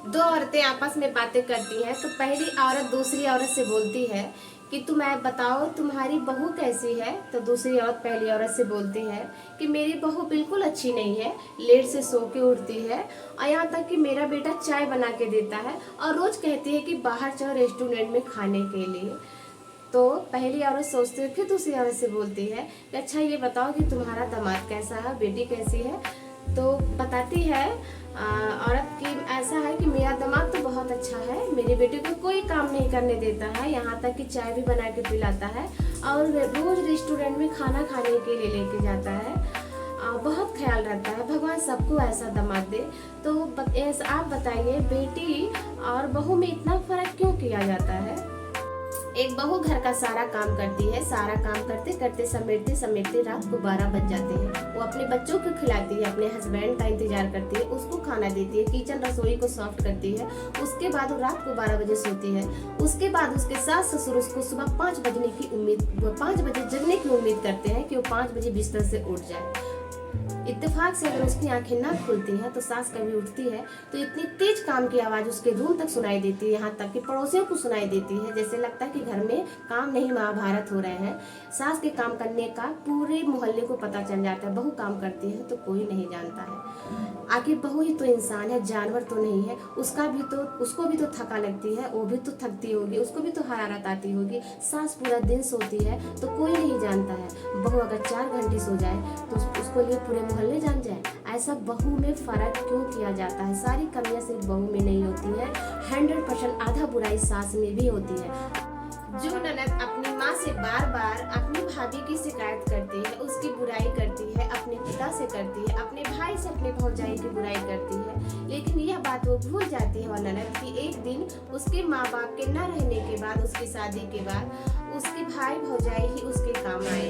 दो औरतें आपस में बातें करती हैं तो पहली औरत दूसरी औरत से बोलती है कि तुम्हें बताओ तुम्हारी बहू कैसी है। तो दूसरी औरत पहली औरत से बोलती है कि मेरी बहू बिल्कुल अच्छी नहीं है, लेट से सो के उठती है और यहाँ तक कि मेरा बेटा चाय बना के देता है और रोज कहती है कि बाहर चलो रेस्टोरेंट में खाने के लिए। तो पहली औरत सोचती है, फिर दूसरी औरत से बोलती है कि अच्छा ये बताओ कि तुम्हारा दामाद कैसा है, बेटी कैसी है। तो बताती है औरत की ऐसा है कि मेरा दामाद तो बहुत अच्छा है, मेरे बेटे को कोई काम नहीं करने देता है, यहाँ तक कि चाय भी बना के पिलाता है और रोज रेस्टोरेंट में खाना खाने के लिए लेके जाता है, बहुत ख्याल रखता है। भगवान सबको ऐसा दामाद दे। तो आप बताइए, बेटी और बहू में इतना फर्क क्यों किया जाता है। एक बहू घर का सारा काम करती है, सारा काम करते करते समेटते समेटते रात को 12 बज जाते हैं। वो अपने बच्चों को खिलाती है, अपने हस्बैंड का इंतजार करती है, उसको खाना देती है, किचन रसोई को सॉफ्ट करती है। उसके बाद वो रात को 12 बजे सोती है। उसके बाद उसके सास ससुर उसको सुबह 5 बजे जगने की उम्मीद करते हैं कि वो 5 बजे बिस्तर से उठ जाए। इत्तेफाक से अगर उसकी आंखें ना खुलती हैं तो सास कभी उठती है तो इतनी तेज काम की आवाज उसके रूम तक सुनाई देती है, यहाँ तक कि पड़ोसियों को सुनाई देती है, जैसे लगता है कि घर में काम नहीं महाभारत हो रहे हैं। सास के काम करने का पूरे मोहल्ले को पता चल जाता है। बहू काम करती है तो कोई नहीं जानता है। आखिर बहू ही तो इंसान है, जानवर तो नहीं है। उसको भी तो थका लगती है, वो भी तो थकती होगी, उसको भी तो हरारत आती होगी। सास पूरा दिन सोती है तो कोई नहीं जानता है। बहू अगर 4 घंटे सो जाए तो उसको लिए पूरे मोहल्ले जान जाए। ऐसा बहू में फर्क क्यों किया जाता है। सारी कमियां सिर्फ बहू में नहीं होती है, 100% आधा बुराई सास में भी होती है। जो ननद अपनी माँ से बार बार अपनी भाभी की शिकायत करती है, उसकी बुराई करती है, अपने पिता से करती है, अपने भाई से अपने भौजाई की बुराई करती है, लेकिन यह बात वो भूल जाती है वो ननद कि एक दिन उसके माँ बाप के न रहने के बाद, उसकी शादी के बाद उसके भाई भौजाई ही उसके काम आए।